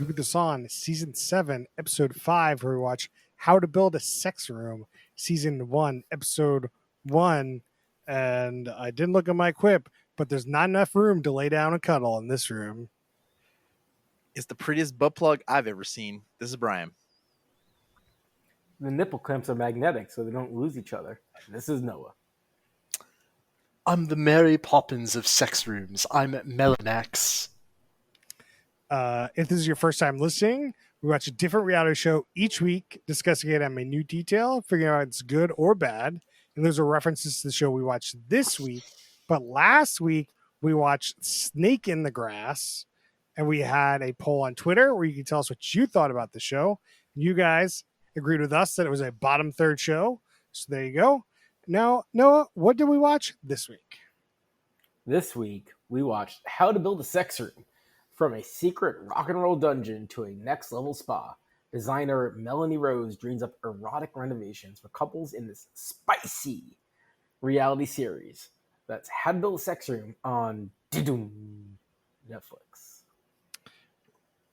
to the Song, Season 7, Episode 5, where we watch How to Build a Sex Room, Season 1, Episode 1. And I didn't look at my quip, but there's not enough room to lay down and cuddle in this room. It's the prettiest butt plug I've ever seen. This is Brian. The nipple clamps are magnetic, so they don't lose each other. This is Noah. I'm the Mary Poppins of sex rooms. I'm Melanax. If this is your first time listening, we watch a different reality show each week, discussing it in minute detail, figuring out if it's good or bad. And those are references to the show we watched this week. But last week, we watched Snake in the Grass, and we had a poll on Twitter where you can tell us what you thought about the show. You guys agreed with us that it was a bottom third show. So there you go. Now, Noah, what did we watch this week? This week, we watched How to Build a Sex Room. From a secret rock and roll dungeon to a next level spa, designer Melanie Rose dreams up erotic renovations for couples in this spicy reality series. That's How to Build a Sex Room on Netflix.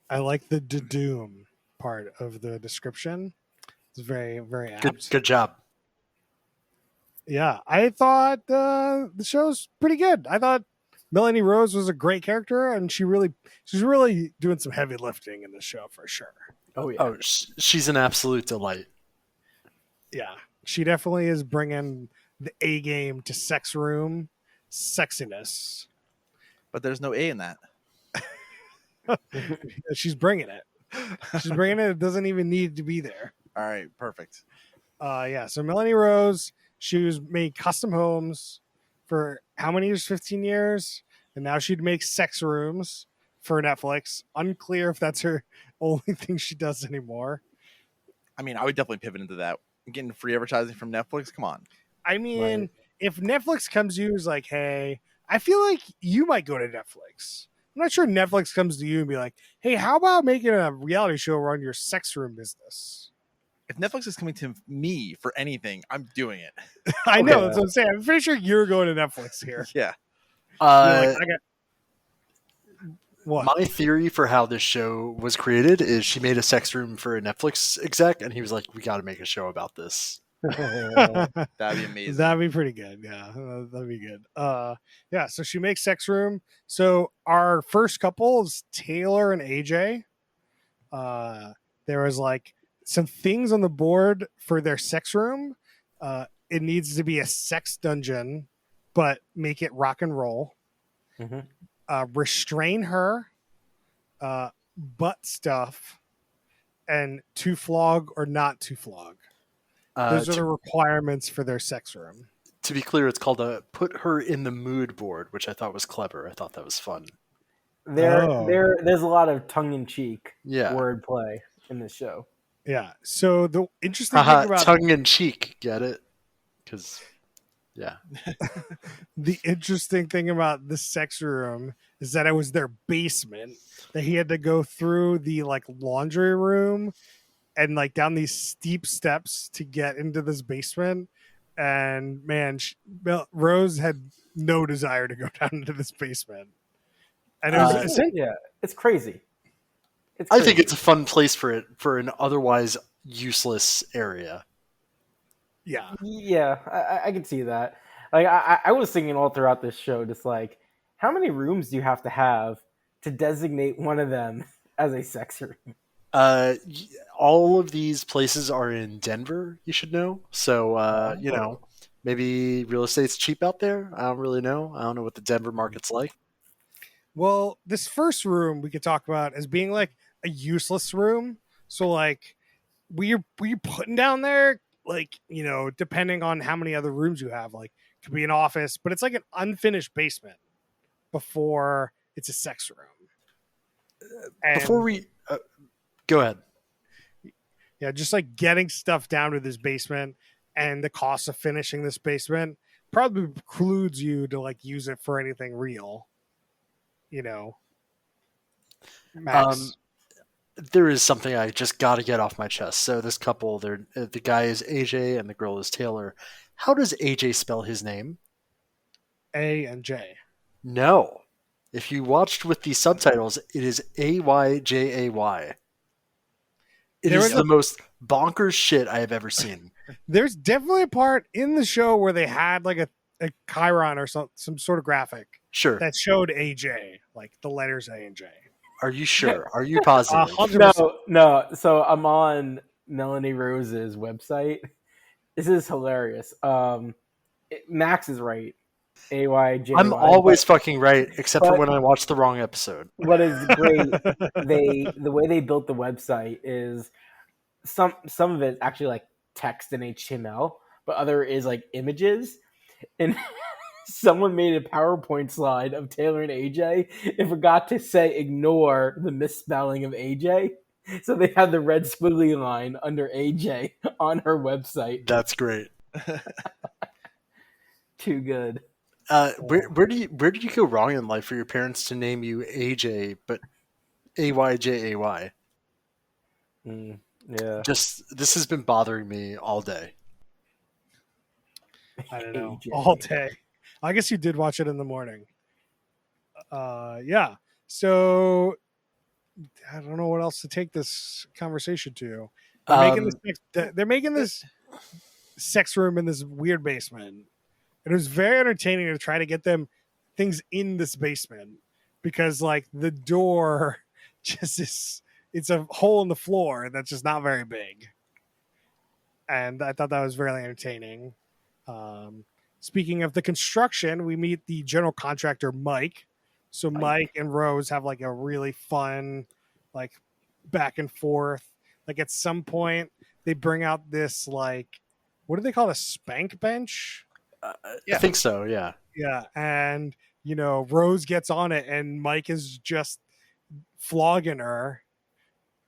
I like the doom part of the description. It's very, very apt. Good job. Yeah, I thought the show's pretty good. I thought Melanie Rose was a great character, and she's really doing some heavy lifting in the show for sure. Oh, yeah. Oh, she's an absolute delight. Yeah, she definitely is bringing the A game to sex room sexiness. But there's no A in that. She's bringing it. She's bringing it. It doesn't even need to be there. All right, perfect. Yeah, so Melanie Rose, she was made custom homes for how many years? 15 years. And now she'd make sex rooms for Netflix. Unclear if that's her only thing she does anymore. I mean, I would definitely pivot into that. Getting free advertising from Netflix, come on. I mean, Right. if Netflix comes to you and is like, hey, I feel like you might go to Netflix. I'm not sure Netflix comes to you and be like, hey, how about making a reality show around your sex room business? If Netflix is coming to me for anything, I'm doing it. I know, Okay. that's what I'm saying. I'm pretty sure you're going to Netflix here. Yeah. You're like, I got... What? My theory for how this show was created is she made a sex room for a Netflix exec, and he was like, we got to make a show about this. That'd be amazing. That'd be pretty good. Yeah, that'd be good. Yeah. So she makes sex room. So our first couple is Taylor and AJ. There was like some things on the board for their sex room. It needs to be a sex dungeon, but make it rock and roll. Mhm. Restrain her, butt stuff, and to flog or not to flog. Those are the requirements for their sex room. To be clear, it's called a put her in the mood board, which I thought was clever. I thought that was fun. There's a lot of tongue-in-cheek Yeah. wordplay in this show. Yeah. So the interesting thing Haha, about tongue in cheek, get it? Because, yeah. the interesting thing about the sex room is that it was their basement. That he had to go through the like laundry room and like down these steep steps to get into this basement. And man, Rose had no desire to go down into this basement. And it was Yeah, it's crazy. I think it's a fun place for an otherwise useless area. yeah. Yeah, I can see that. Like I was thinking all throughout this show, just like, how many rooms do you have to designate one of them as a sex room? All of these places are in Denver, you should know. So, maybe real estate's cheap out there. I don't really know. I don't know what the Denver market's like. Well, this first room we could talk about as being like a useless room. So like we putting down there, like, depending on how many other rooms you have, like could be an office, but it's like an unfinished basement before it's a sex room. And, Before we go ahead. yeah, just like getting stuff down to this basement and the cost of finishing this basement probably precludes you to like use it for anything real. Max. There is something I just got to get off my chest. So this couple, the guy is AJ and the girl is Taylor. How does AJ spell his name? A and J. No, If you watched with the subtitles, it is AYJAY. It There is was the a- most bonkers shit I have ever seen. There's definitely a part in the show where they had like a chyron or some sort of graphic Sure. that showed AJ, like the letters A and J. Are you sure? Are you positive? 100%. No. So I'm on Melanie Rose's website. This is hilarious. Max is right. AYJ. I'm always fucking right, except for when I watch the wrong episode. What is great? The way they built the website is some of it actually like text and HTML, but other is like images. And someone made a PowerPoint slide of Taylor and AJ and forgot to say ignore the misspelling of AJ. So they have the red squiggly line under AJ on her website. That's great. Too good. Where did you go wrong in life for your parents to name you AJ but AYJAY? Yeah. This has been bothering me all day. I don't know. AJ. All day. I guess you did watch it in the morning. Yeah. So I don't know what else to take this conversation to. They're making this sex room in this weird basement. And it was very entertaining to try to get them things in this basement because like the door just is, it's a hole in the floor that's just not very big. And I thought that was very entertaining. Speaking of the construction, we meet the general contractor, Mike. So Mike and Rose have like a really fun, like back and forth. Like at some point they bring out this, like, what do they call it? A spank bench? I think so, yeah. Yeah. And, you know, Rose gets on it and Mike is just flogging her.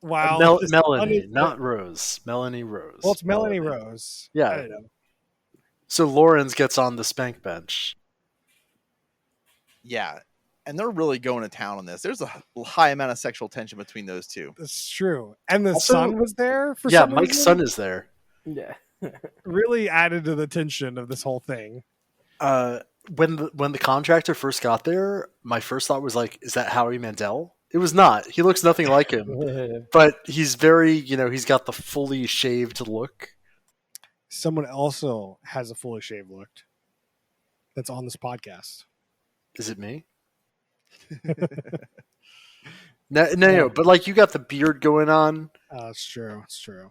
Wow. Melanie, not Rose. Melanie Rose. Well, it's Melanie Rose. Yeah. I don't know. So Lawrence gets on the spank bench. Yeah. And they're really going to town on this. There's a high amount of sexual tension between those two. That's true. And the Also, son was there for Yeah, some Mike's reason. son is there. Yeah. Really added to the tension of this whole thing. When the contractor first got there, my first thought was like, is that Howie Mandel? It was not. He looks nothing like him. But he's very, he's got the fully shaved look. Someone also has a fully shaved look that's on this podcast. Is it me? No, but like you got the beard going on. It's true. It's true.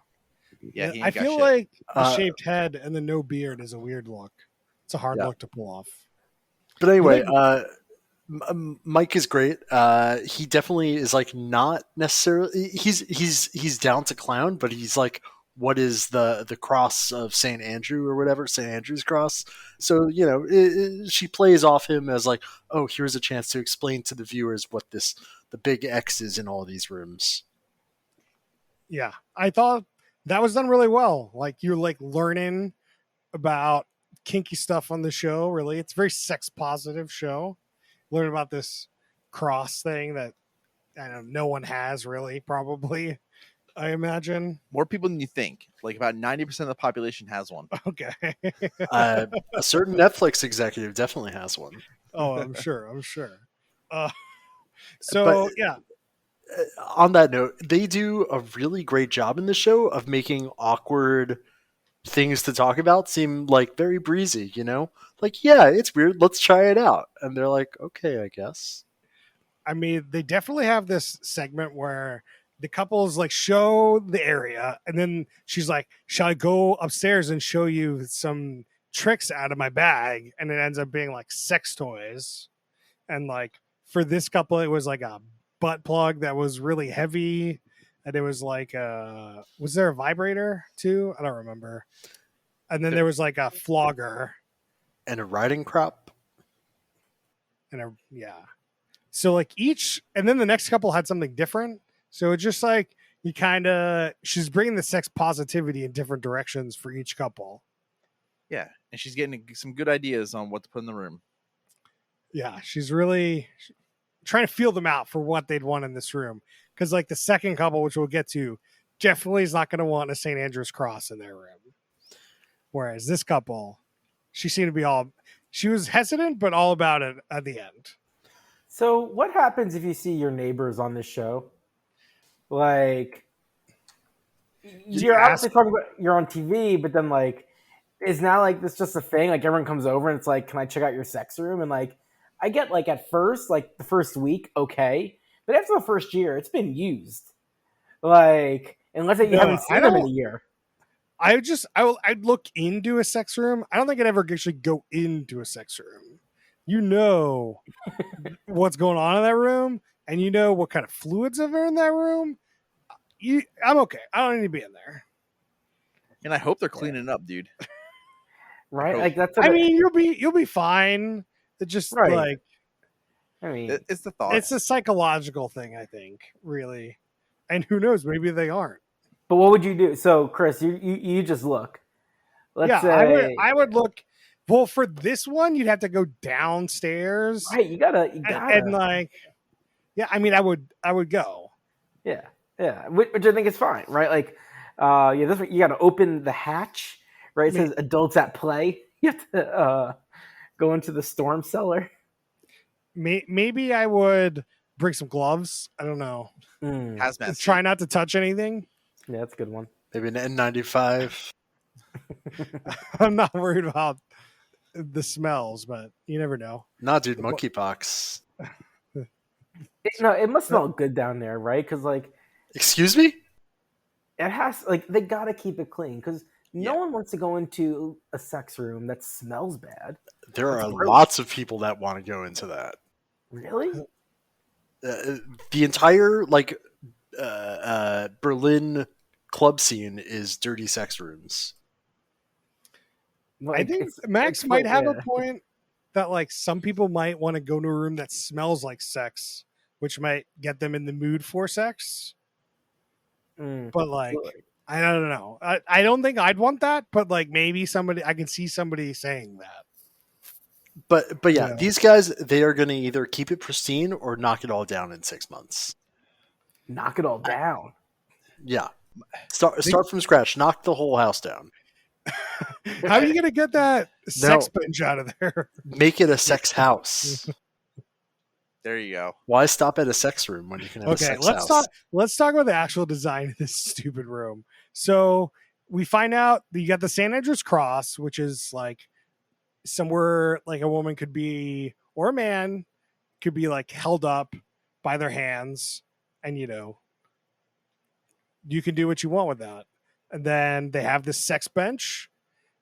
Yeah, he I ain't got feel shit. like the shaved head and the no beard is a weird look. It's a hard Yeah. look to pull off. But anyway, Mike is great. He definitely is like not necessarily he's down to clown, but he's like, what is the cross of St. Andrew or whatever, St. Andrew's cross? So she plays off him as like, oh, here's a chance to explain to the viewers what the big X is in all these rooms. Yeah, I thought that was done really well. Like you're like learning about kinky stuff on the show. Really, it's a very sex positive show. Learn about this cross thing that I don't know, no one has really, probably. I imagine. More people than you think. Like about 90% of the population has one. Okay. A certain Netflix executive definitely has one. Oh, I'm sure. So yeah. On that note, they do a really great job in the show of making awkward things to talk about seem like very breezy, Like, yeah, it's weird. Let's try it out. And they're like, okay, I guess. I mean, they definitely have this segment where the couples like show the area and then she's like, shall I go upstairs and show you some tricks out of my bag? And it ends up being like sex toys. And like for this couple, it was like a butt plug that was really heavy. And it was like, was there a vibrator too? I don't remember. And then there was like a flogger. And a riding crop. Yeah. So like and then the next couple had something different. So it's just like she's bringing the sex positivity in different directions for each couple. Yeah. And she's getting some good ideas on what to put in the room. Yeah. She's really trying to feel them out for what they'd want in this room. Because like the second couple, which we'll get to, definitely is not going to want a St. Andrew's cross in their room. Whereas this couple, she seemed to be she was hesitant, but all about it at the end. So what happens if you see your neighbors on this show? Like you're ask. obviously talking about you're on TV, but then like is now like this just a thing? Like everyone comes over and it's like, can I check out your sex room? And like I get like at first, like the first week, okay. But after the first year, it's been used. Like unless you No, haven't I seen them in a don't. year. I'd look into a sex room. I don't think I'd ever actually go into a sex room. You know what's going on in that room, and you know what kind of fluids are in that room. I'm okay. I don't need to be in there. And I hope they're cleaning it up, dude. Right? hope- Like that's I mean, you'll be fine. It just Right. like I mean, It's the thought. it's a psychological thing, I think, really. And who knows? Maybe they aren't. but what would you do? So, Chris, you just look. Let's Yeah, say I would look. Well, for this one, you'd have to go downstairs, right. You gotta. and like, yeah. I mean, I would go. Yeah. Which I think is fine, right? Like, this one, you got to open the hatch, right? It says adults at play. You have to go into the storm cellar. Maybe I would bring some gloves. I don't know. Hazmat Try suit. not to touch anything. Yeah, that's a good one. Maybe an N95. I'm not worried about the smells, but you never know. Nah, dude, monkeypox. It must smell good down there, right? Because like Excuse me? it has, like they gotta keep it clean because no Yeah. one wants to go into a sex room that smells bad. There That's are gross. lots of people that want to go into that. Really? The entire Berlin club scene is dirty sex rooms. I Like, think it's- Max it's might like- have yeah. a point that like some people might want to go to a room that smells like sex, which might get them in the mood for sex. Mm. But like, I don't know. I don't think I'd want that, but like maybe I can see somebody saying that. But yeah, Yeah. these guys, they are going to either keep it pristine or knock it all down in 6 months. Knock it all down. Yeah. Start from scratch. Knock the whole house down. How are you gonna get that sex bench out of there? Make it a sex house. There you go. Why stop at a sex room when you can have a Okay, sex let's house? talk about the actual design of this stupid room. So we find out that you got the St. Andrew's Cross, which is like somewhere like a woman could be or a man could be like held up by their hands, and you can do what you want with that. And then they have this sex bench.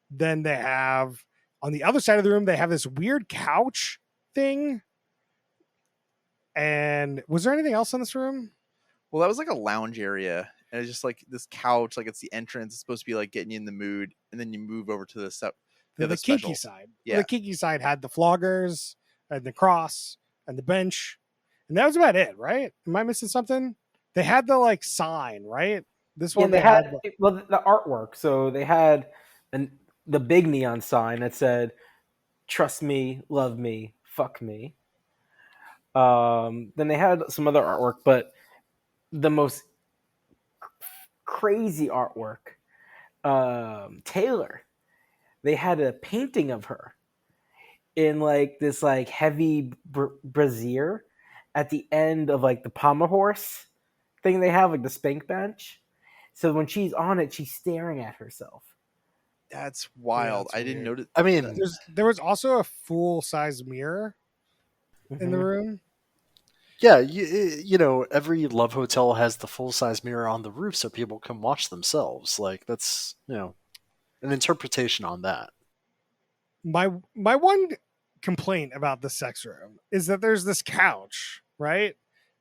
Then they have on the other side of the room they have this weird couch thing. And was there anything else in this room? Well, that was like a lounge area, and it's just like this couch. Like it's the entrance. It's supposed to be like getting you in the mood, and then you move over to the The kinky specials. side. Yeah. The kinky side had the floggers and the cross and the bench. And that was about it, right? Am I missing something? They had the like sign, right? This Yeah, one they had the artwork. So they had the big neon sign that said, "Trust me, love me, fuck me." Then they had some other artwork, but the most crazy artwork, Taylor. They had a painting of her in like this like heavy brassiere at the end of like the pommel horse thing they have, like the spank bench. So when she's on it, she's staring at herself. That's wild. that's I didn't weird. notice. I mean, there was also a full size mirror in the room. yeah, you know, every love hotel has the full-size mirror on the roof so people can watch themselves. Like, that's, an interpretation on that. My one complaint about the sex room is that there's this couch, right?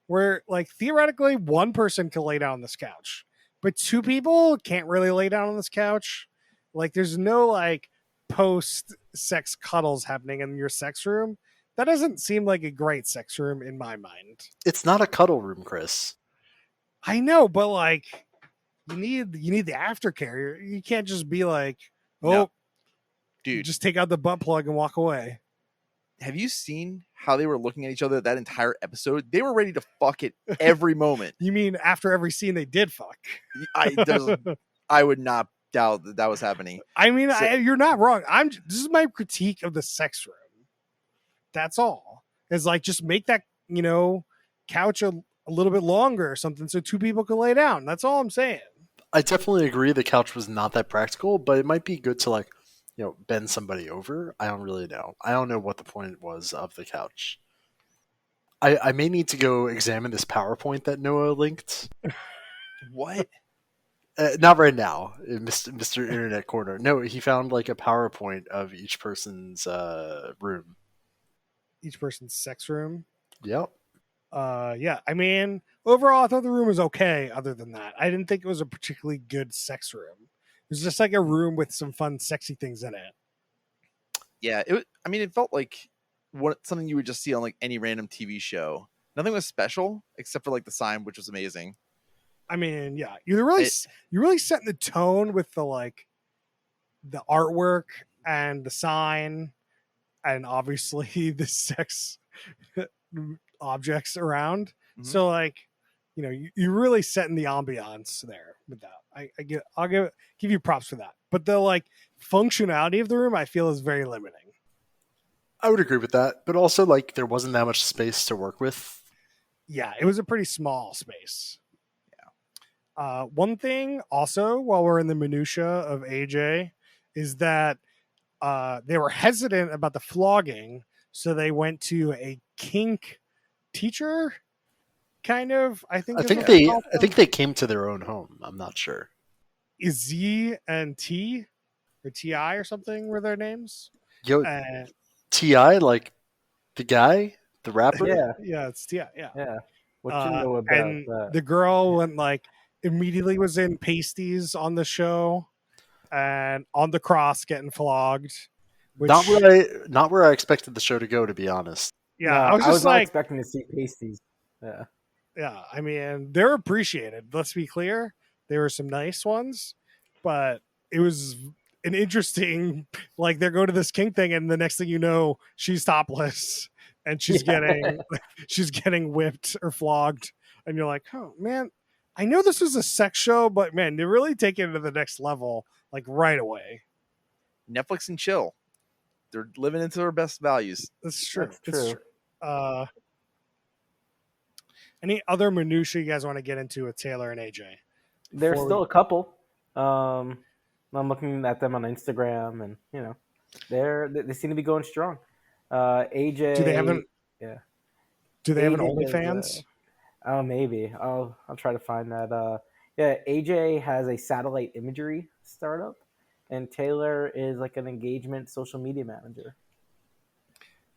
Where like theoretically one person can lay down on this couch, but two people can't really lay down on this couch. Like there's no like post sex cuddles happening in your sex room. That doesn't seem like a great sex room in my mind. It's not a cuddle room, Chris. I know, but like you need the aftercare. You can't just be like, oh, No. Dude, just take out the butt plug and walk away. have you seen how they were looking at each other that entire episode? They were ready to fuck it every moment. You mean after every scene they did fuck? I would not doubt that was happening. I mean, So- you're not wrong. This is my critique of the sex room. That's all. It's like just make that couch a little bit longer or something so two people could lay down. That's all I'm saying. I definitely agree the couch was not that practical, but it might be good to like, bend somebody over. I don't really know. I don't know what the point was of the couch. I may need to go examine this PowerPoint that Noah linked. What? Not right now, Mr. Internet Corner. No, he found like a PowerPoint of each person's room. Each person's sex room. Yep. Yeah. I mean, overall, I thought the room was okay. Other than that, I didn't think it was a particularly good sex room. It was just like a room with some fun, sexy things in it. Yeah, it felt like something you would just see on like any random TV show. Nothing was special except for like the sign, which was amazing. I mean, yeah, you're really setting the tone with the artwork and the sign, and obviously the sex objects around. Mhm. So you're really setting the ambiance there with that. I'll give you props for that. But the functionality of the room, I feel, is very limiting. I would agree with that, but also like there wasn't that much space to work with. Yeah, it was a pretty small space. Yeah. One thing also, while we're in the minutia of AJ, is that they were hesitant about the flogging, so they went to a kink teacher. Kind of, I think they came to their own home. I'm not sure. Is Z and T or TI or something were their names? Yo, TI, like the guy, the rapper. Yeah, it's TI. Yeah. What you know about and that? the girl went immediately was in pasties on the show and on the cross getting flogged. Which, not where I expected the show to go, to be honest. Yeah, no, I was not expecting to see pasties. Yeah. Yeah, I mean, they're appreciated. Let's be clear. There were some nice ones, but it was an interesting, they're going to this kink thing, and the next thing you know, she's topless and she's getting whipped or flogged, and you're like, oh man, I know this was a sex show, but man, they really take it to the next level, right away. Netflix and chill. They're living into their best values. That's true. That's true. Any other minutia you guys want to get into with Taylor and AJ? There's still a couple. I'm looking at them on Instagram, and they seem to be going strong. AJ, do they have an AJ OnlyFans? Oh, maybe. I'll try to find that. AJ has a satellite imagery startup, and Taylor is like an engagement social media manager.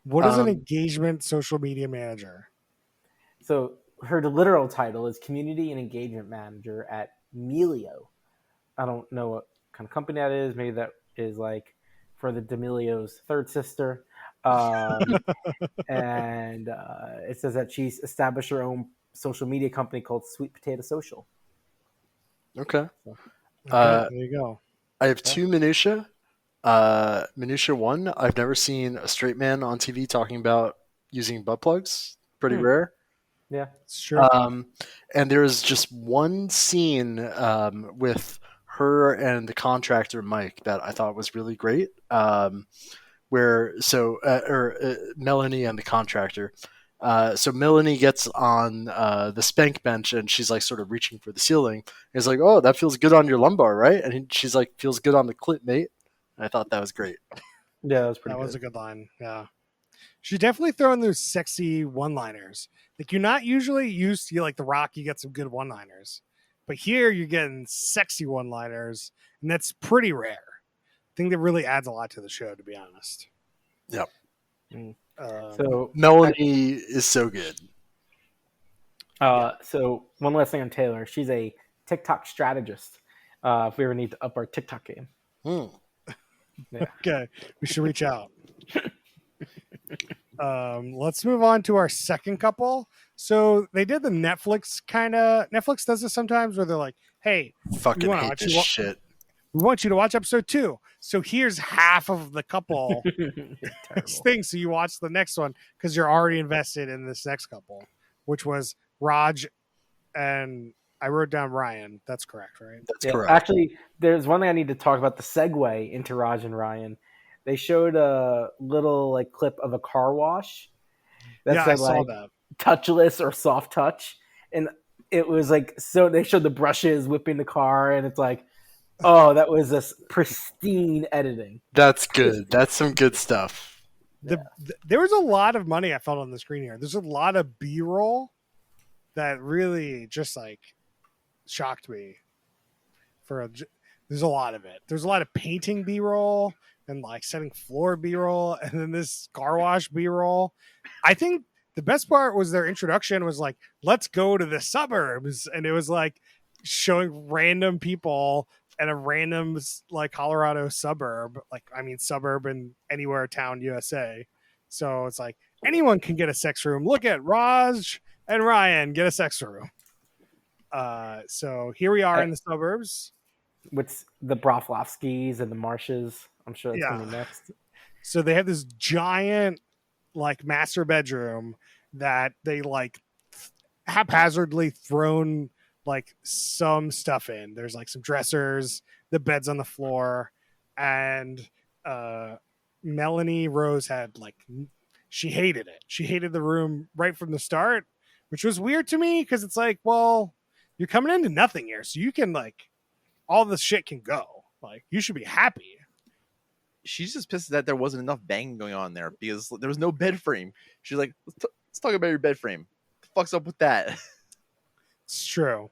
What is an engagement social media manager? So her literal title is Community and Engagement Manager at Melio. I don't know what kind of company that is. Maybe that is for the D'Amelio's third sister. And it says that she's established her own social media company called Sweet Potato Social. Okay. There you go. I have two minutia. Minutia one, I've never seen a straight man on TV talking about using butt plugs. Pretty rare. Yeah, it's true. And there's just one scene with her and the contractor Mike that I thought was really great. Melanie and the contractor. So Melanie gets on the spank bench and she's sort of reaching for the ceiling. And he's like, "Oh, that feels good on your lumbar, right?" And she's like, "Feels good on the clit, mate." And I thought that was great. Yeah, that was pretty. That was a good line. Yeah, she's definitely throwing those sexy one-liners. You're not usually used to The Rock. You get some good one-liners, but here you're getting sexy one-liners, and that's pretty rare. I think that really adds a lot to the show, to be honest. Yep. So Melanie is so good. So one last thing on Taylor. She's a TikTok strategist. If we ever need to up our TikTok game. Yeah. Okay, we should reach out. Let's move on to our second couple. So they did the Netflix Netflix does this sometimes where they're like, "Hey, fucking hate this shit. We want you to watch episode 2. So here's half of the couple thing. So you watch the next one because you're already invested in this next couple, which was Raj and I wrote down Ryan. That's correct, right? That's correct. Actually, there's one thing I need to talk about, the segue into Raj and Ryan. They showed a little clip of a car wash. I saw that. touchless or soft touch, and it was like so. They showed the brushes whipping the car, and it's like, oh, that was this pristine editing. That's good. That's some good stuff. There was a lot of money I felt on the screen here. There's a lot of B-roll that really just like shocked me. There's a lot of it. There's a lot of painting B-roll and like setting floor B-roll, and then this car wash B-roll. I think the best part was their introduction was like, let's go to the suburbs, and it was like showing random people at a random like Colorado suburb, suburb in anywhere town USA. So it's like anyone can get a sex room. Look at Raj and Ryan get a sex room. So here we are in the suburbs with the Broflovskis and the Marshes. I'm sure that's going to be next. So they have this giant like master bedroom that they like haphazardly thrown like some stuff in. There's like some dressers, the bed's on the floor, and Melanie Rose had like, she hated it. She hated the room right from the start, which was weird to me because it's like, well, you're coming into nothing here, so you can like, all the shit can go. Like, you should be happy. She's just pissed that there wasn't enough banging going on there because there was no bed frame. She's like, let's talk about your bed frame. What the fuck's up with that? It's true.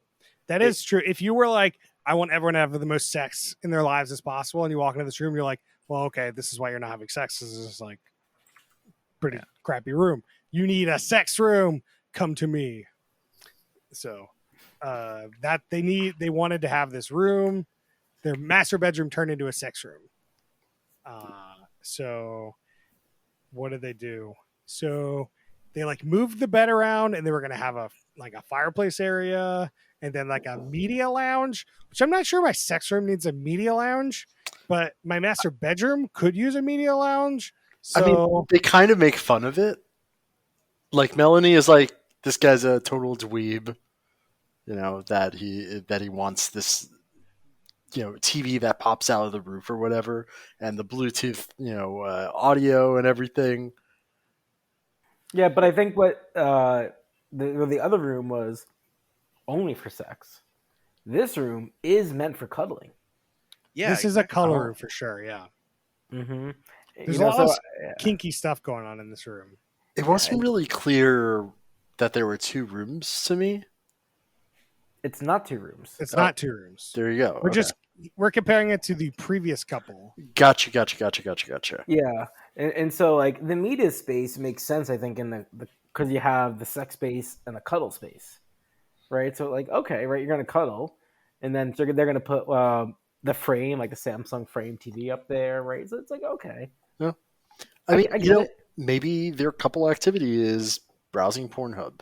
That is true. If you were like, I want everyone to have the most sex in their lives as possible, and you walk into this room, you're like, well, okay, this is why you're not having sex. This is like pretty crappy room. You need a sex room. Come to me. So that they wanted to have this room. Their master bedroom turned into a sex room. So what did they do? So they like moved the bed around, and they were going to have a fireplace area and then like a media lounge, which I'm not sure my sex room needs a media lounge, but my master bedroom could use a media lounge. So I mean, they kind of make fun of it. Like Melanie is like, this guy's a total dweeb, that he wants this, TV that pops out of the roof or whatever, and the Bluetooth, audio and everything. Yeah, but I think what the other room was only for sex. This room is meant for cuddling. Yeah, this is a color room for sure. Yeah. Mm-hmm. There's a lot of kinky stuff going on in this room. It wasn't really clear that there were two rooms to me. It's not two rooms. It's not two rooms. There you go. We're comparing it to the previous couple. Gotcha. Yeah, and so like the media space makes sense, I think, in the because you have the sex space and the cuddle space, right? So like, okay, right, you're gonna cuddle, and then they're gonna put the frame, like the Samsung frame TV up there, right? So it's like, okay. Yeah. I mean, maybe their couple activity is browsing Pornhub.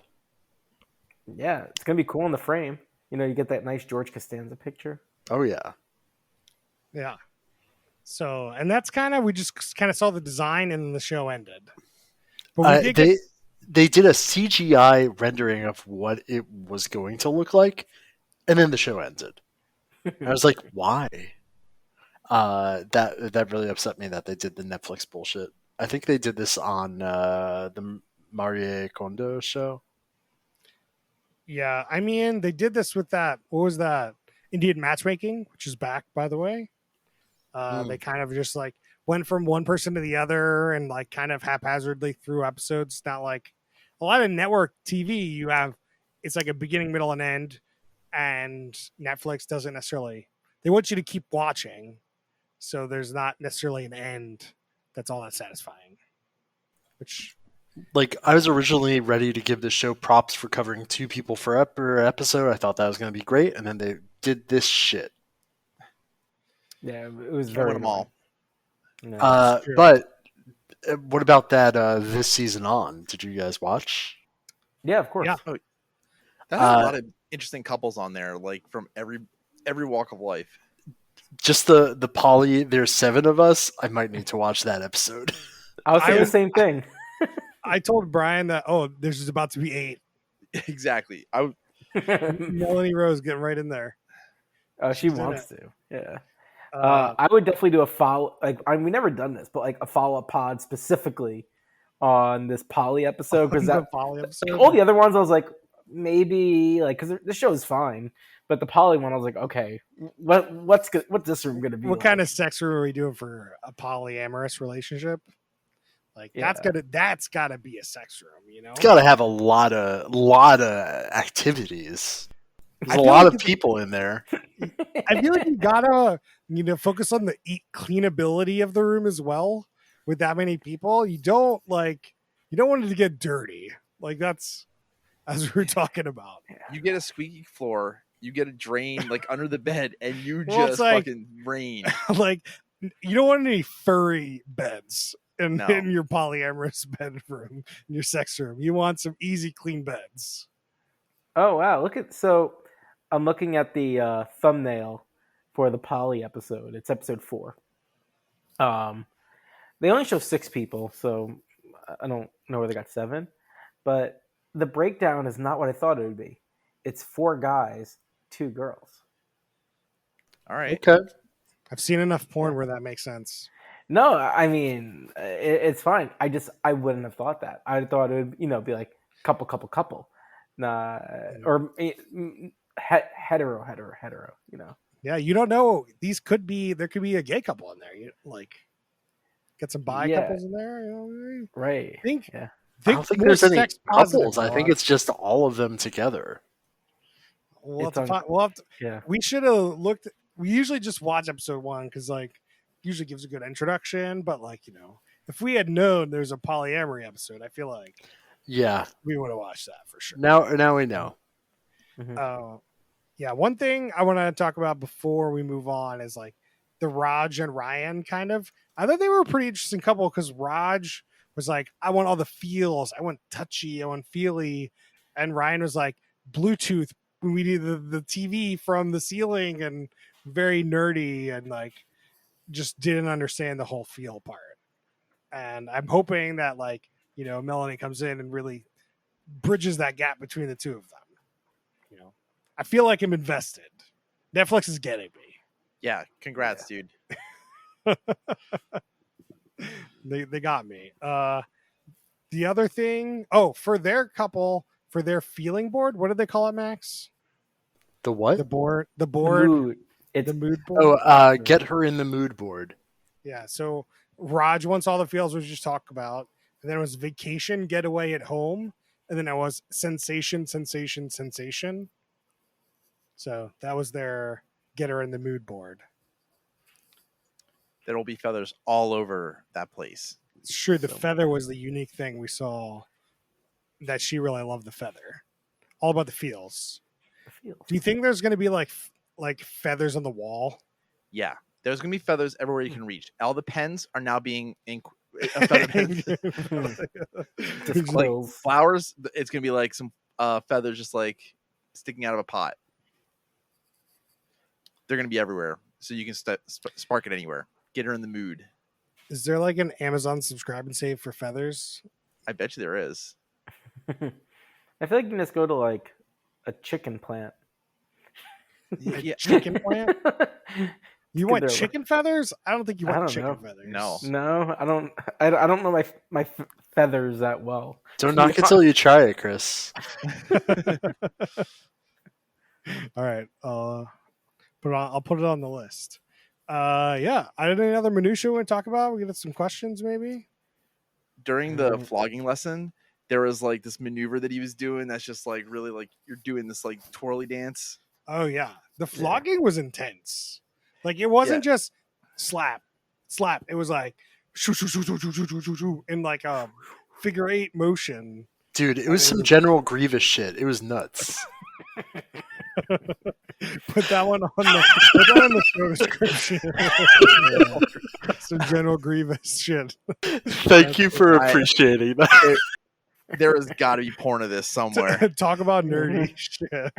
Yeah, it's gonna be cool in the frame. You get that nice George Costanza picture. Oh yeah. Yeah. So, and that's we just kind of saw the design and the show ended. But they did a CGI rendering of what it was going to look like, and then the show ended. I was like, why? That really upset me that they did the Netflix bullshit. I think they did this on the Marie Kondo show. Yeah, I mean, they did this with that. What was that? Indian Matchmaking, which is back, by the way. They kind of just like went from one person to the other and like kind of haphazardly through episodes. Not like a lot of network TV. You have it's like a beginning, middle, and end, and Netflix doesn't necessarily. They want you to keep watching, so there's not necessarily an end that's all that satisfying. Which. Like, I was originally ready to give this show props for covering two people per episode. I thought that was going to be great, and then they did this shit. Yeah, it was very them all. No, but what about that this season on? Did you guys watch? Yeah, of course. Yeah. That has a lot of interesting couples on there, like from every walk of life. Just the poly. There's 7 of us. I might need to watch that episode. I was saying the same thing. I told Brian that there's about to be 8. Exactly. Melanie Rose getting right in there. Oh, she wants to. Yeah. I would definitely do a follow. Like, we never done this, but like a follow-up pod specifically on this Polly episode because The Polly episode? all the other ones I was like maybe like because the show is fine, but the Polly one I was like okay, what's this room gonna be? What like? kind of sex room are we doing for a polyamorous relationship? Like Yeah. that's gotta be a sex room, you know? It's got to have a lot of activities. I There's a feel lot like of people in there. I feel like you gotta focus on the cleanability of the room as well. With that many people, you don't want it to get dirty. Like that's as we were talking about. You get a squeaky floor, you get a drain like under the bed, and you Well, it's just like- fucking rain. Like you don't want any furry beds in No. your polyamorous bedroom, in your sex room. You want some easy, clean beds. Oh wow! So I'm looking at the thumbnail for the Polly episode. It's episode 4. They only show 6 people, so I don't know where they got 7. But the breakdown is not what I thought it would be. It's 4 guys, 2 girls. All right. Okay. I've seen enough porn where that makes sense. No, I mean it's fine. I wouldn't have thought that. I thought it would be like couple. Nah, or hetero. Yeah, you don't know. There could be a gay couple in there. You like get some bi Yeah. couples in there. Right. Think Yeah. I don't think more there's any sex positive, couples. I think Ross. it's just all of them together. We'll have It's to on- find, Yeah. we should have looked. We usually just watch episode 1 because usually gives a good introduction. But if we had known there's a polyamory episode, I feel like Yeah. we would have watched that for sure. Now we know. Yeah, one thing I want to talk about before we move on is the Raj and Ryan kind of. I thought they were a pretty interesting couple because Raj was like, I want all the feels. I want touchy. I want feely. And Ryan was like, Bluetooth. We need the TV from the ceiling and very nerdy and just didn't understand the whole feel part. And I'm hoping that Melanie comes in and really bridges that gap between the two of them. I feel like I'm invested. Netflix is getting me. Yeah. Congrats, dude. They got me. The other thing, for their couple, for their feeling board, what did they call it, Max? The what? The board, Mood. It's the mood board. Get her in the mood board. Yeah. So Raj wants all the feels we just talked about, and then it was vacation, getaway at home, and then it was sensation. So that was their get her in the mood board. There will be feathers all over that place. Sure, the feather was the unique thing we saw that she really loved the feather. All about the feels. Do you think there's going to be like feathers on the wall? Yeah. There's going to be feathers everywhere you can reach. All the pens are now being feather pens. just Like quills. flowers, it's going to be like some feathers just like sticking out of a pot. They're going to be everywhere. So you can spark it anywhere. Get her in the mood. Is there like an Amazon subscribe and save for feathers? I bet you there is. I feel like you can just go to like a chicken plant. Yeah. Chicken plant? You want there. chicken feathers? I don't think you I want don't chicken know. feathers. No. No, I don't. I don't know my feathers that well. Don't knock it till you try it, Chris. All right. I'll put it on the list. Yeah. I don't know any other minutia we want to talk about. We get some questions maybe. During the flogging lesson, there was like this maneuver that he was doing that's just like really like you're doing this like twirly dance. Oh yeah. The flogging was intense. Like it wasn't just slap. It was like shoo, shoo, shoo, shoo, shoo, shoo, shoo, shoo, in like a figure 8 motion. Dude, it was some General Grievous shit. It was nuts. Put that one on the show description. Some General Grievous shit. Thank you for appreciating that. There has got to be porn of this somewhere. Talk about nerdy shit.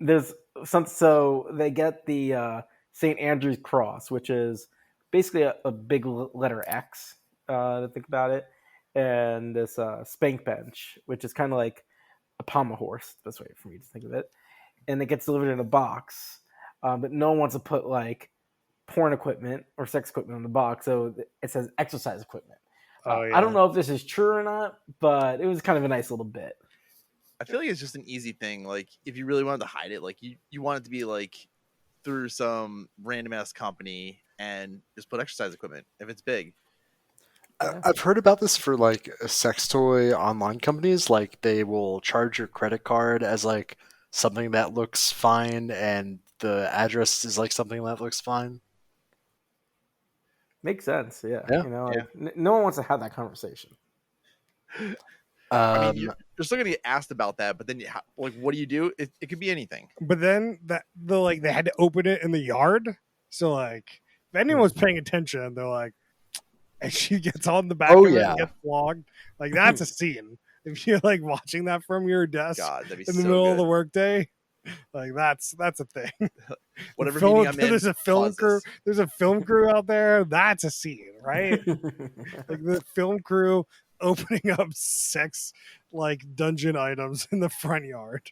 There's some. So they get the St. Andrew's cross, which is basically a big letter X. To think about it, and this spank bench, which is kind of like a pommel horse. Best way for me to think of it. And it gets delivered in a box, but no one wants to put like porn equipment or sex equipment on the box, so it says exercise equipment. Oh I don't yeah. know if this is true or not, but it was kind of a nice little bit. I feel like it's just an easy thing. Like if you really wanted to hide it, like you want it to be like through some random ass company and just put exercise equipment if it's big. Yeah. I've heard about this for like sex toy online companies. Like they will charge your credit card as like something that looks fine, and the address is like something that looks fine. Makes sense. Yeah. Yeah. You know, Yeah. like, no one wants to have that conversation. I mean, Um, you're still gonna get asked about that, but then like, what do you do? It could be anything. But then they had to open it in the yard. So like if anyone's paying attention, they're like, and she gets on the back Oh, of it yeah. and gets flogged. Like that's a scene. If you're like watching that from your desk God, that'd be in the so middle good. of the workday, like that's a thing. Whatever Film- meeting I'm in, there's a film pause crew. this. There's a film crew out there. That's a scene, right? Like the film crew opening up sex like dungeon items in the front yard.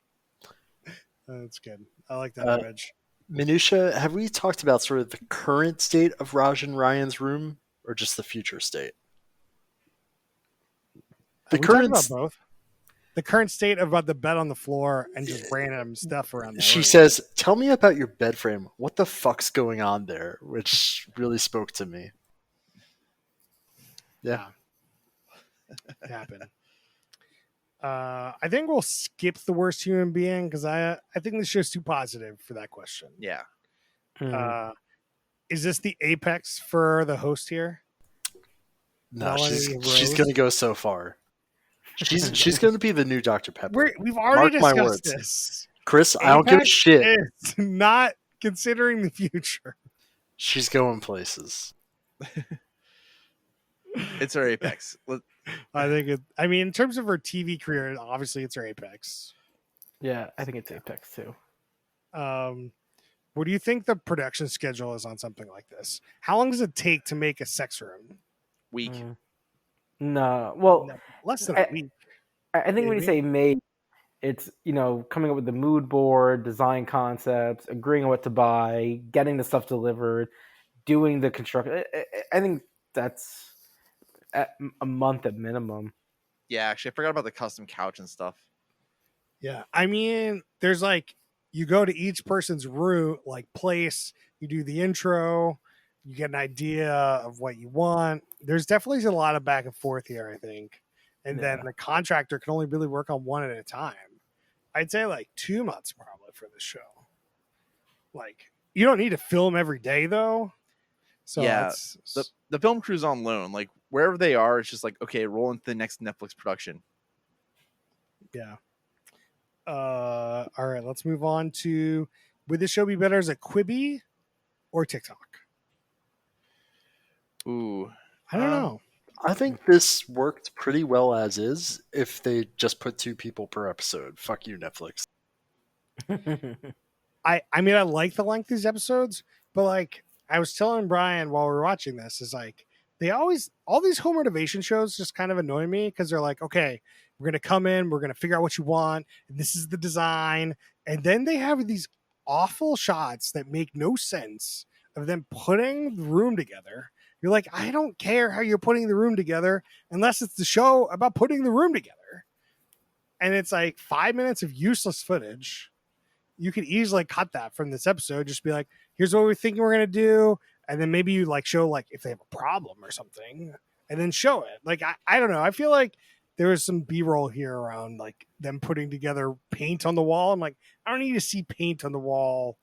That's good. I like that image. Minutia, have we talked about sort of the current state of Raj and Ryan's room, or just the future state? The We talked current, about both. The current state about the bed on the floor and just random stuff around there. she says, "Tell me about your bed frame. What the fuck's going on there?" Which really spoke to me. Yeah. It happened. I think we'll skip the worst human being because I think this show's too positive for that question. Yeah. Is this the apex for the host here? No, Melanie she's Rose? going to go so far. She's going to be the new Dr. Pepper. We've already Mark my discussed words. this. Chris, I don't give a Apex shit. is not considering the future. She's going places. It's her apex. I think it. I mean, in terms of her TV career, obviously it's her apex. Yeah, I think it's Apex too. What do you think the production schedule is on something like this? How long does it take to make a sex room? Week. No, well, No, less than a week. I think when you Maybe. say make, it's coming up with the mood board, design concepts, agreeing on what to buy, getting the stuff delivered, doing the construction. I think that's a month at minimum. Yeah, actually, I forgot about the custom couch and stuff. Yeah, I mean, there's like you go to each person's room, like place. You do the intro. You get an idea of what you want. There's definitely a lot of back and forth here, I think. And then the contractor can only really work on one at a time. I'd say like 2 months probably for the show. Like you don't need to film every day though. So yeah, the film crew's on loan. Like wherever they are, it's just like, okay, roll into the next Netflix production. Yeah. All right, let's move on to would this show be better as a Quibi or TikTok? Ooh, I don't know. I think this worked pretty well as is if they just put 2 people per episode. Fuck you, Netflix. I mean I like the length of these episodes, but like I was telling Brian while we were watching this is like all these home renovation shows just kind of annoy me because they're like, okay, we're gonna come in, we're gonna figure out what you want, and this is the design, and then they have these awful shots that make no sense of them putting the room together. You're like, I don't care how you're putting the room together unless it's the show about putting the room together. And it's like 5 minutes of useless footage. You could easily cut that from this episode. Just be like, here's what we're thinking we're going to do. And then maybe you like show like if they have a problem or something and then show it. Like, I don't know. I feel like there was some B-roll here around like them putting together paint on the wall. I'm like, I don't need to see paint on the wall,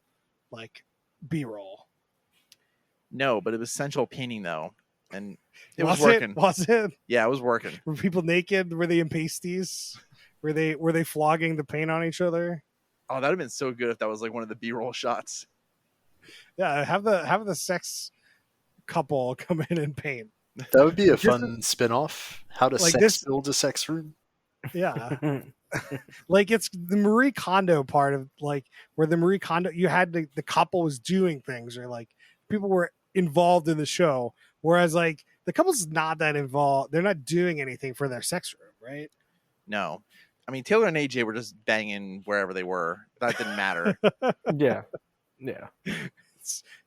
like B-roll. no, but it was central painting though, and it was was working. Was it? Yeah, it was working. Were people naked? Were they in pasties? Were they flogging the paint on each other? Oh, that'd have been so good if that was like one of the B-roll shots. Yeah, have the sex couple come in and paint. That would be a fun spin-off. How to like sex build a sex room. Yeah. Like it's the Marie Kondo part of like where the Marie Kondo you had the couple was doing things or like people were involved in the show, whereas like the couple's not that involved. They're not doing anything for their sex room, right? No, I mean Taylor and AJ were just banging wherever they were. That didn't matter. Yeah.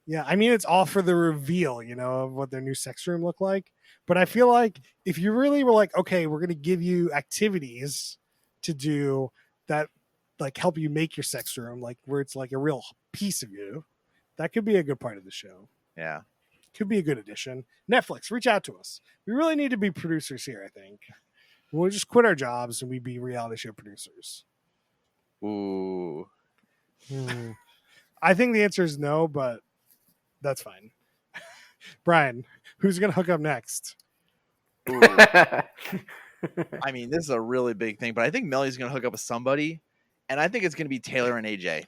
Yeah, I mean it's all for the reveal, of what their new sex room looked like. But I feel like if you really were like, okay, we're going to give you activities to do that, like help you make your sex room, like where it's like a real piece of you, that could be a good part of the show. Yeah. Could be a good addition. Netflix, reach out to us. We really need to be producers here, I think. We'll just quit our jobs and we'd be reality show producers. Ooh. I think the answer is no, but that's fine. Brian, who's going to hook up next? Ooh. I mean, this is a really big thing, but I think Melanie's going to hook up with somebody, and I think it's going to be Taylor and AJ.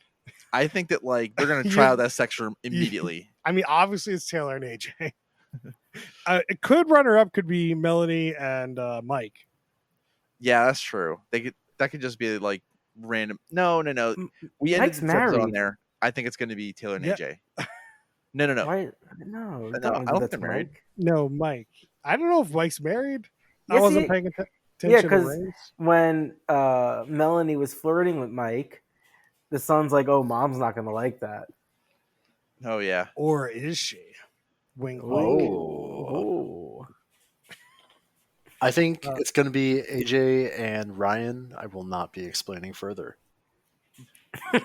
I think that like they're going to try out that sex room immediately. I mean, obviously it's Taylor and AJ. It could runner up could be Melanie and Mike. Yeah, that's true. That could just be like random. No. We ended Mike's this episode on married. there. I think it's going to be Taylor and Yeah. AJ. No. Why? No, I don't think that's they're married. Mike. No, Mike. I don't know if Mike's married. I Yes, wasn't he- paying attention. Yeah, to because rings. when Melanie was flirting with Mike, the son's like, "Oh, mom's not gonna like that." Oh yeah. Or is she? Wink, wink. Oh. I think it's going to be AJ and Ryan. I will not be explaining further. I'm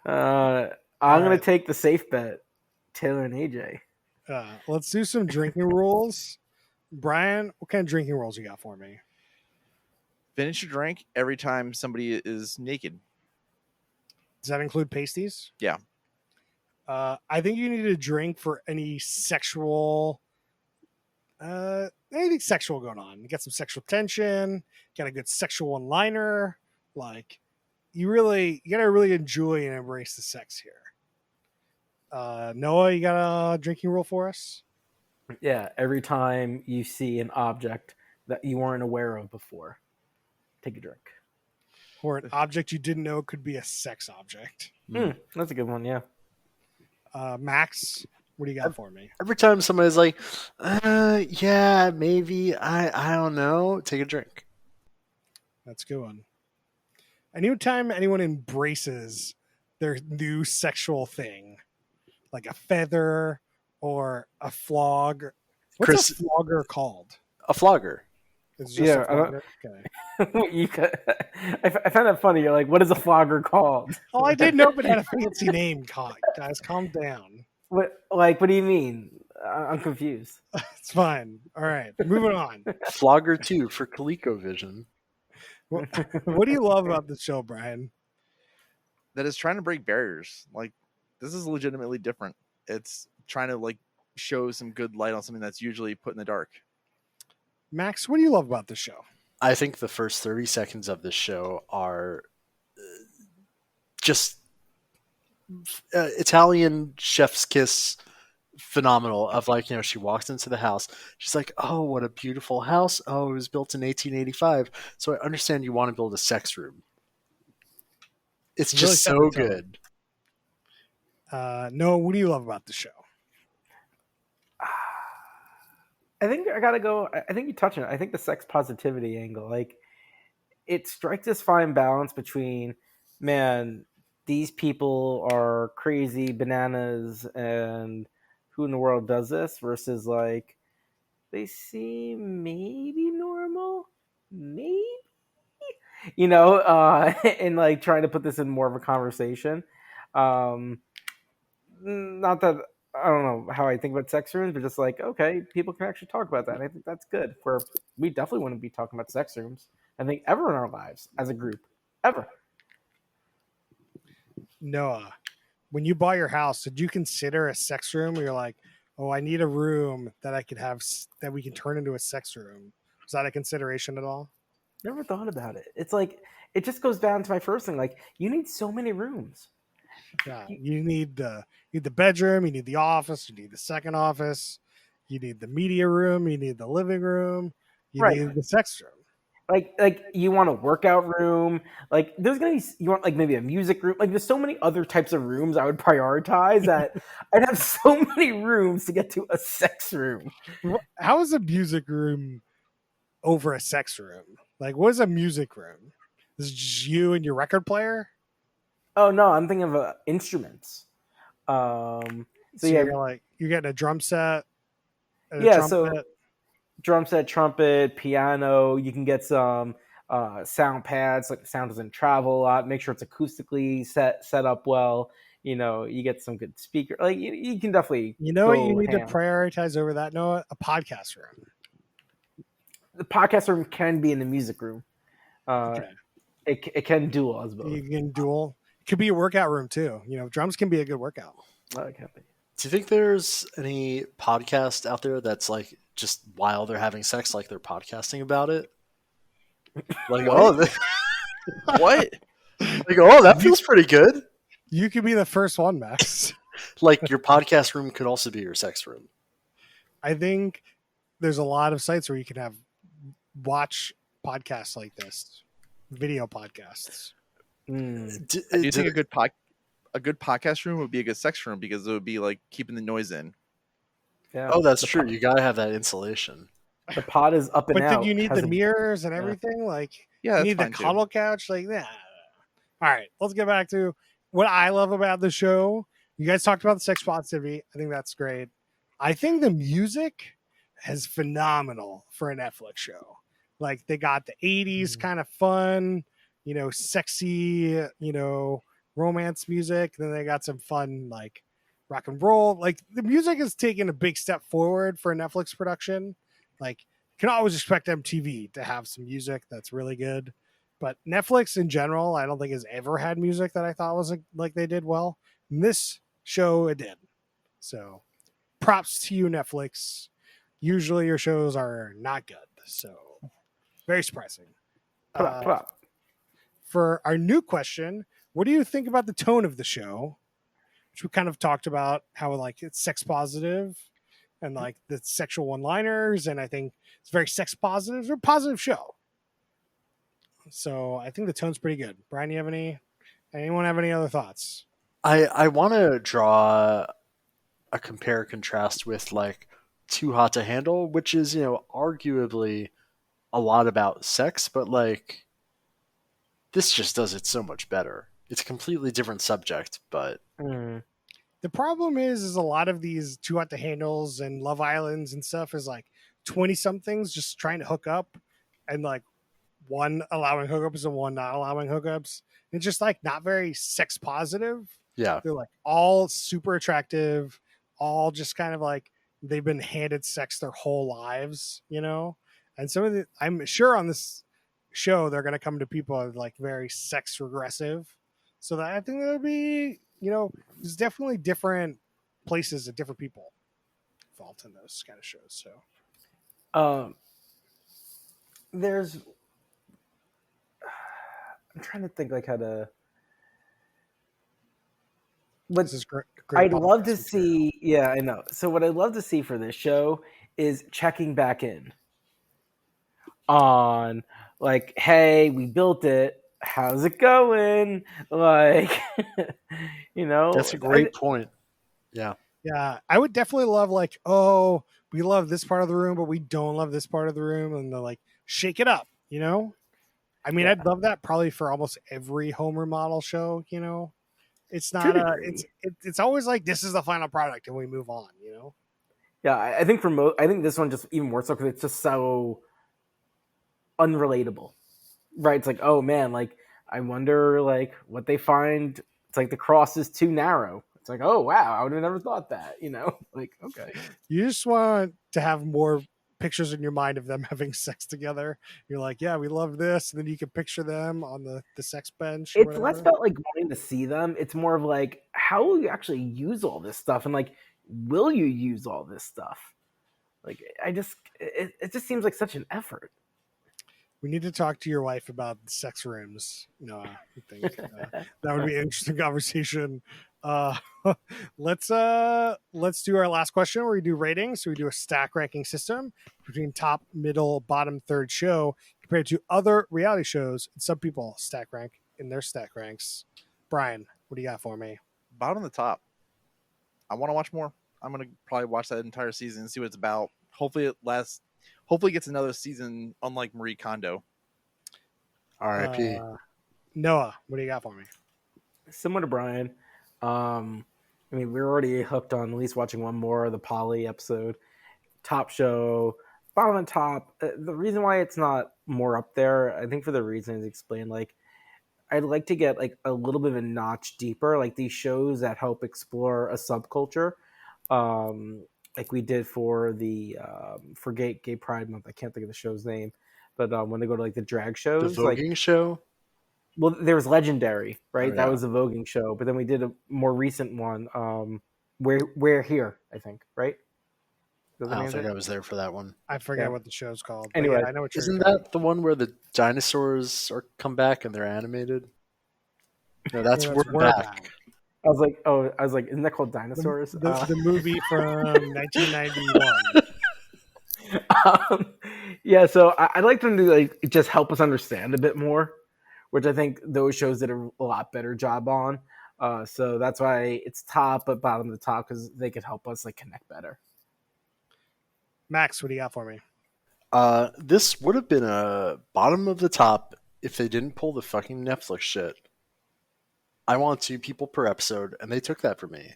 gonna right. take the safe bet, Taylor and AJ. Let's do some drinking rules. Brian, what kind of drinking rules you got for me? Finish your drink every time somebody is naked. Does that include pasties? Yeah. I think you need to drink for any sexual, anything sexual going on. You got some sexual tension, got a good sexual one-liner. Like, you gotta really enjoy and embrace the sex here. Noah, you got a drinking rule for us? Yeah, every time you see an object that you weren't aware of before, take a drink. Or an object you didn't know could be a sex object. That's a good one, yeah. Max, what do you got for me? Every time somebody's like, yeah, maybe, I don't know, take a drink. That's a good one. Anytime anyone embraces their new sexual thing, like a feather or a flog. What's Chris- a flogger called? A flogger. It's just Yeah, a flogger? Okay. I found that funny. You're like, what is a flogger called? Oh, I didn't know if it had a fancy name. Guys, calm down. What do you mean? I'm confused. It's fine. All right, moving on. Flogger 2 for ColecoVision. What do you love about the show, Brian? That is trying to break barriers. Like, this is legitimately different. It's trying to like show some good light on something that's usually put in the dark. Max, what do you love about the show? I think the first 30 seconds of this show are just Italian chef's kiss phenomenal of like, she walks into the house. She's like, oh, what a beautiful house. Oh, it was built in 1885. So I understand you want to build a sex room. It's Really just set so the tone. good. Noah, what do you love about the show? I think I gotta go. I think you touch on it. I think the sex positivity angle, like, it strikes this fine balance between, man, these people are crazy bananas, and who in the world does this? Versus like, they seem maybe normal, maybe, and like trying to put this in more of a conversation. Not that I don't know how I think about sex rooms, but just like, okay, people can actually talk about that. And I think that's good. We definitely wouldn't be talking about sex rooms, I think, ever in our lives as a group, ever. Noah, when you bought your house, did you consider a sex room where you're like, oh, I need a room that I could have that we can turn into a sex room? Was that a consideration at all? Never thought about it. It's like, it just goes down to my first thing. Like, you need so many rooms. Yeah, you need the bedroom, you need the office, you need the second office, you need the media room, you need the living room, you Right. need the sex room. Like you want a workout room. Like, there's gonna be, you want like maybe a music room. Like, there's so many other types of rooms I would prioritize that I'd have so many rooms to get to a sex room. How is a music room over a sex room? Like, what is a music room? Is it just you and your record player? Oh no, I'm thinking of instruments. So yeah, you're getting a drum set. And a Yeah, trumpet. so drum set, trumpet, piano. You can get some sound pads, like the sound doesn't travel a lot. Make sure it's acoustically set up well. You get some good speaker. Like you can definitely You know what you go need to ham. prioritize over that, Noah? A podcast room. The podcast room can be in the music room. Okay. It can dual as both. You can dual. It could be a workout room too. Drums can be a good workout. It can be. Do you think there's any podcast out there that's like just while they're having sex, like they're podcasting about it? Like, What? What? like, oh, that feels pretty good. You could be the first one, Max. Like your podcast room could also be your sex room. I think there's a lot of sites where you can watch podcasts like this, video podcasts. Do you think a good podcast room would be a good sex room because it would be like keeping the noise in? Yeah. Oh, that's true. You gotta have that insulation. The pod is up and But out. did you need the mirrors and everything? Like, Yeah, you that's need the fine too. cuddle couch? Like, nah. All right, let's get back to what I love about the show. You guys talked about the sex positivity. I think that's great. I think the music is phenomenal for a Netflix show. Like, they got the 80s kind of fun, sexy, romance music. Then they got some fun, like, rock and roll. Like, the music has taken a big step forward for a Netflix production. Like, you can always expect MTV to have some music that's really good. But Netflix in general, I don't think has ever had music that I thought was like they did well. In this show, it did. So props to you, Netflix. Usually your shows are not good. So very surprising. For our new question, what do you think about the tone of the show? Which we kind of talked about how like it's sex positive and like the sexual one-liners. And I think it's very sex positive. It's a positive show. So I think the tone's pretty good. Brian, anyone have any other thoughts? I want to draw a compare contrast with like Too Hot to Handle, which is, arguably a lot about sex, but like this just does it so much better. It's a completely different subject, but the problem is a lot of these Too Hot to Handles and Love Islands and stuff is like 20 somethings just trying to hook up and like one allowing hookups and one not allowing hookups. It's just like not very sex positive. Yeah. They're like all super attractive, all just kind of like they've been handed sex their whole lives, And some of the, I'm sure on this show, they're going to come to people who are like very sex regressive. So that I think there'll be, there's definitely different places and different people involved in those kind of shows. So, there's, I'm trying to think like how to. But this is great I'd love to material. see. Yeah, I know. So what I'd love to see for this show is checking back in on like, hey, we built it. How's it going? Like, That's a great point. Yeah. Yeah, I would definitely love like, oh, we love this part of the room, but we don't love this part of the room, and they're like, shake it up, I mean, I'd love that probably for almost every home remodel show, It's not it's always like this is the final product and we move on, Yeah, I think I think this one just even more so because it's just so unrelatable, right? It's like, oh man, like I wonder like what they find. It's like the cross is too narrow. It's like, oh wow, I would have never thought that, Like, okay, you just want to have more pictures in your mind of them having sex together. You're like, yeah, we love this, and then you can picture them on the sex bench. It's less about like wanting to see them. It's more of like, how will you actually use all this stuff, and like, will you use all this stuff? Like, it just seems like such an effort. We need to talk to your wife about sex rooms. No, I think that would be an interesting conversation. Let's do our last question where we do ratings. So we do a stack ranking system between top, middle, bottom, third show compared to other reality shows. And some people stack rank in their stack ranks. Brian, what do you got for me? Bottom to top. I want to watch more. I'm gonna probably watch that entire season and see what it's about. Hopefully it lasts. Hopefully it gets another season, unlike Marie Kondo. R.I.P. Noah, what do you got for me? Similar to Brian. I mean, we're already hooked on at least watching one more of the Polly episode. top show, bottom and top. The reason why it's not more up there, I think for the reasons explained, like I'd like to get like a little bit of a notch deeper, like these shows that help explore a subculture, um, like we did for the for Gay Pride Month. I can't think of the show's name, but when they go to like the drag The shows, like voguing show. well, there was Legendary, right? Oh, That yeah. was a voguing show, but then we did a more recent one. We're here, I think, right? Is that the I name don't of think it? I was there for that one. I forget Yeah. what the show's called. But Anyway, yeah, I know what you're Isn't talking that the one where the dinosaurs are come back and they're animated? No, that's Yeah, We're that's We're Back. Back. I was like, isn't that called Dinosaurs? The movie from 1991. Yeah, so I'd like them to like just help us understand a bit more, which I think those shows did a lot better job on. So that's why it's top but bottom of the top, because they could help us like connect better. Max, what do you got for me? This would have been a bottom of the top if they didn't pull the fucking Netflix shit. I want 2 people per episode, and they took that from me.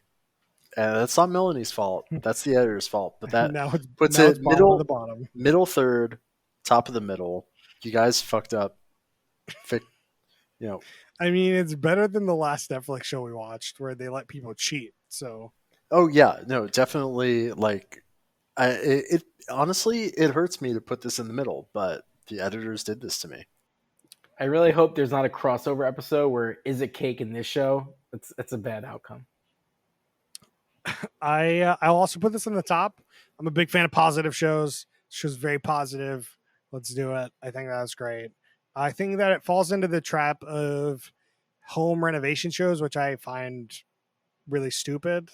And that's not Melanie's fault. That's the editor's fault. But that now it's, puts now it it's bottom of the bottom. middle third, top of the middle. You guys fucked up. I mean, it's better than the last Netflix show we watched where they let people cheat. So Oh yeah, no, definitely. Like, it honestly, it hurts me to put this in the middle, but the editors did this to me. I really hope there's not a crossover episode where is it cake in this show? It's a bad outcome. I'll also put this in the top. I'm a big fan of positive shows. This show's very positive. Let's do it. I think that's great. I think that it falls into the trap of home renovation shows, which I find really stupid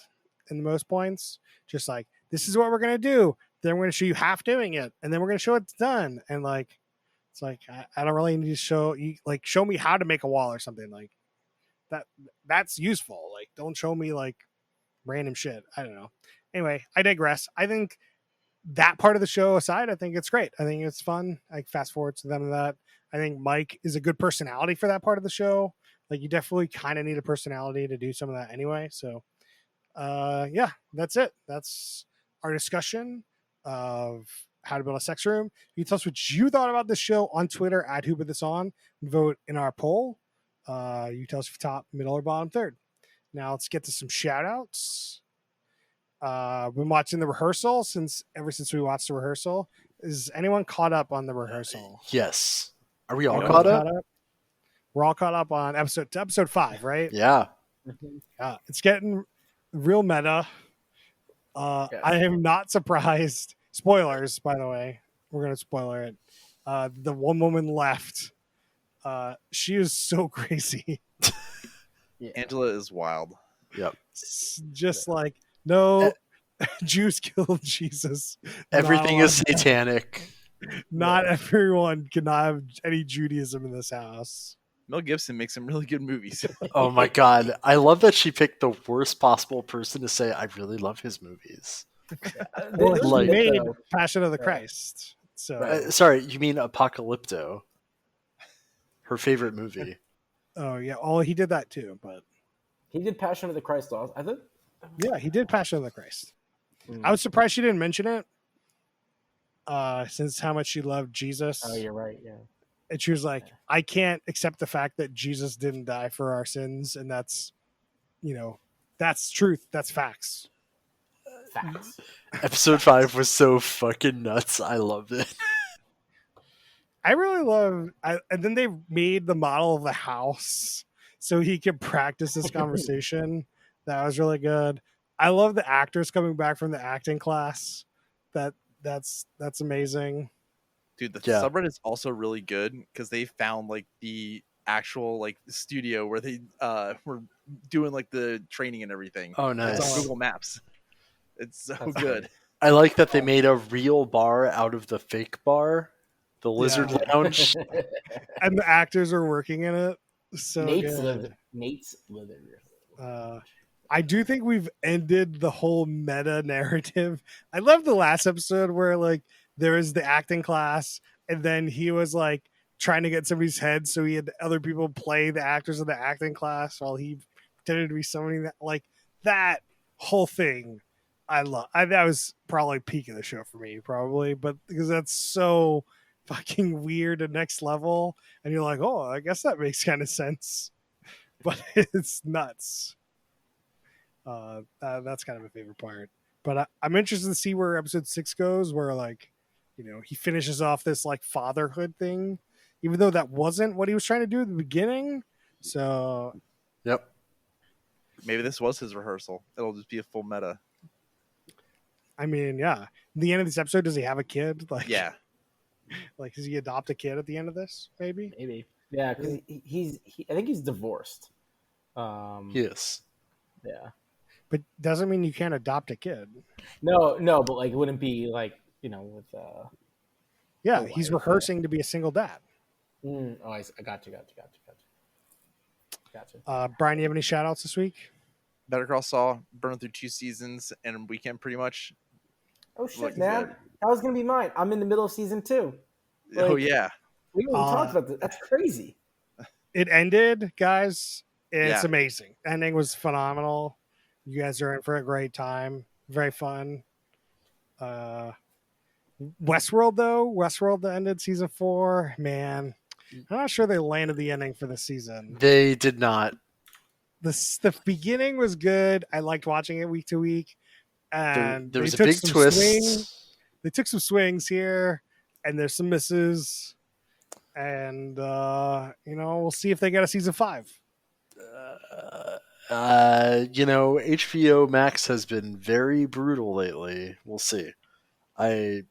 in the most points. Just like, this is what we're going to do. Then we're going to show you half doing it. And then we're going to show it's done. And like, it's like, I don't really need to show you, like, show me how to make a wall or something like that. That's useful. Like, don't show me like random shit. I don't know. Anyway, I digress. I think that part of the show aside, I think it's great. I think it's fun. I fast forward to them and that. I think Mike is a good personality for that part of the show. Like, you definitely kind of need a personality to do some of that anyway. So, yeah, that's it. That's our discussion of how to build a sex room. You tell us what you thought about this show on Twitter at Who Put This On. Vote in our poll. You tell us if top, middle, or bottom third. Now let's get to some shout outs. Been watching the rehearsal ever since we watched the rehearsal. Is anyone caught up on the rehearsal? Yes. Are we all Anyone caught up? We're all caught up on episode 5, right? Yeah. It's getting real meta. Yes. I am not surprised. Spoilers, by the way. We're gonna spoiler it. The one woman left. She is so crazy. Angela is wild. Yep. Just like, no, Jews killed Jesus. Everything is satanic. Not everyone can have any Judaism in this house. Mel Gibson makes some really good movies. Oh my god. I love that she picked the worst possible person to say I really love his movies. Well, he Like- made Passion of the Christ. So, Sorry, you mean Apocalypto. Her favorite movie. oh yeah, he did that too. But He did Passion of the Christ also. I think. yeah, he did Passion of the Christ. Mm. I was surprised she didn't mention it, since how much she loved Jesus. Oh, you're right. Yeah. And she was like, I can't accept the fact that Jesus didn't die for our sins, and that's truth. That's facts. Facts. Episode 5 was so fucking nuts. I loved it. I really love, and then they made the model of the house so he could practice this conversation. That was really good. I love the actors coming back from the acting class. That's amazing. Dude, the Yeah. subreddit is also really good because they found like the actual like studio where they were doing like the training and everything. Oh, It's nice. on Google Maps. It's so That's good. I like that they made a real bar out of the fake bar, the Lizard Yeah. Lounge. And the actors are working in it. So Nate's good. Slither. Nate's Slither. I do think we've ended the whole meta narrative. I love the last episode where like there was the acting class and then he was like trying to get somebody's head, so he had other people play the actors of the acting class while he pretended to be somebody that, like, that whole thing that was probably peak of the show for me, probably, but because that's so fucking weird and next level, and you're like, oh, I guess that makes kind of sense, but it's nuts. That's kind of my favorite part. But I'm interested to see where episode 6 goes, where like, he finishes off this like fatherhood thing, even though that wasn't what he was trying to do at the beginning. So, Yep. Maybe this was his rehearsal. It'll just be a full meta. I mean, yeah. In the end of this episode, does he have a kid? Like, Yeah. Like, does he adopt a kid at the end of this? Maybe. Yeah, because I think he's divorced. Yes. Yeah. But doesn't mean you can't adopt a kid. No, but like it wouldn't be like with. Yeah, Oh, he's wife, rehearsing to be a single dad. Oh, I got you. Brian, you have any shout outs this week? Better Call Saul, burned through 2 seasons and a weekend pretty much. Oh shit, Looking man! good. That was gonna be mine. I'm in the middle of season 2. Oh yeah. We talked about this. That's crazy. It ended, guys. It's Yeah. amazing. Ending was phenomenal. You guys are in for a great time. Very fun. Westworld that ended season 4. Man, I'm not sure they landed the ending for the season. They did not. The beginning was good. I liked watching it week to week. And There was they a took big some twist. They took some swings here, and there's some misses. And we'll see if they get a season 5. HBO Max has been very brutal lately. We'll see. It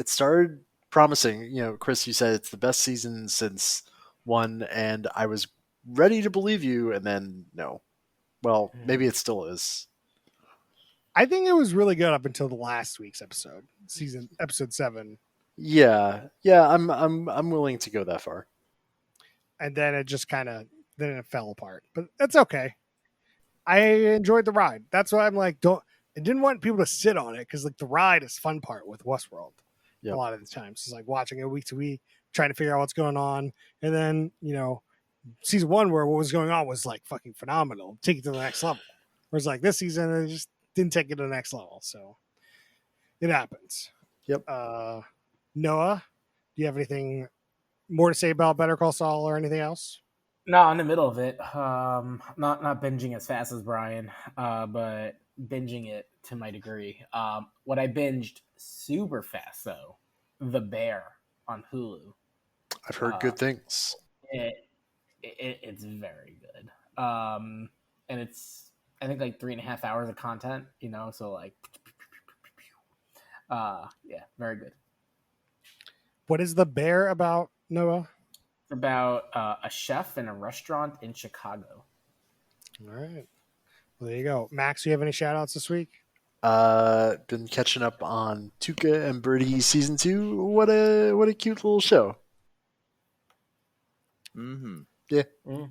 started promising. Chris, you said it's the best season since 1, and I was ready to believe you, and then no. Well, maybe it still is. I think it was really good up until the last week's episode 7. Yeah. I'm willing to go that far. And then it just it fell apart. But that's okay. I enjoyed the ride. That's why I'm like, I didn't want people to sit on it because like the ride is fun part with Westworld. Yep. A lot of the times it's like watching it week to week, trying to figure out what's going on, and then season 1 where what was going on was like fucking phenomenal, take it to the next level. Whereas like this season it just didn't take it to the next level, so it happens. Yep. Noah, do you have anything more to say about Better Call Saul or anything else? No, in the middle of it. Not binging as fast as Brian, but binging it to my degree. What I binged super fast though, The Bear on Hulu. I've heard good things. It's very good. And it's I think like 3.5 hours of content. So like, yeah, very good. What is The Bear about, Noah? About a chef in a restaurant in Chicago. All right. Well, there you go. Max, do you have any shout outs this week? Been catching up on Tuca and Birdie season 2. What a cute little show. Mm-hmm. Yeah. Mm.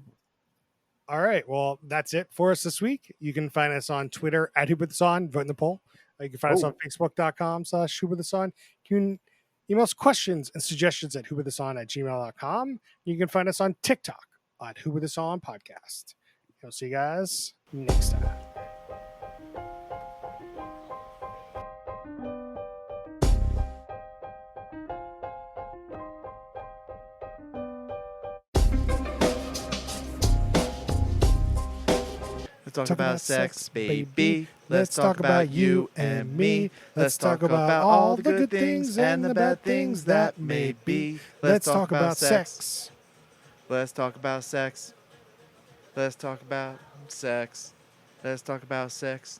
All right. Well, that's it for us this week. You can find us on Twitter at @WhoPutThisOn. Vote in the poll. You can find us on Facebook.com/WhoPutThisOn. You can email us questions and suggestions at whoputthison@gmail.com. You can find us on TikTok at whoputthison podcast. I'll see you guys next time. Let's talk about sex, baby. Let's talk about you and me. Let's talk about all the good things and the bad things that may be. Let's talk about sex. Let's talk about sex. Let's talk about sex. Let's talk about sex.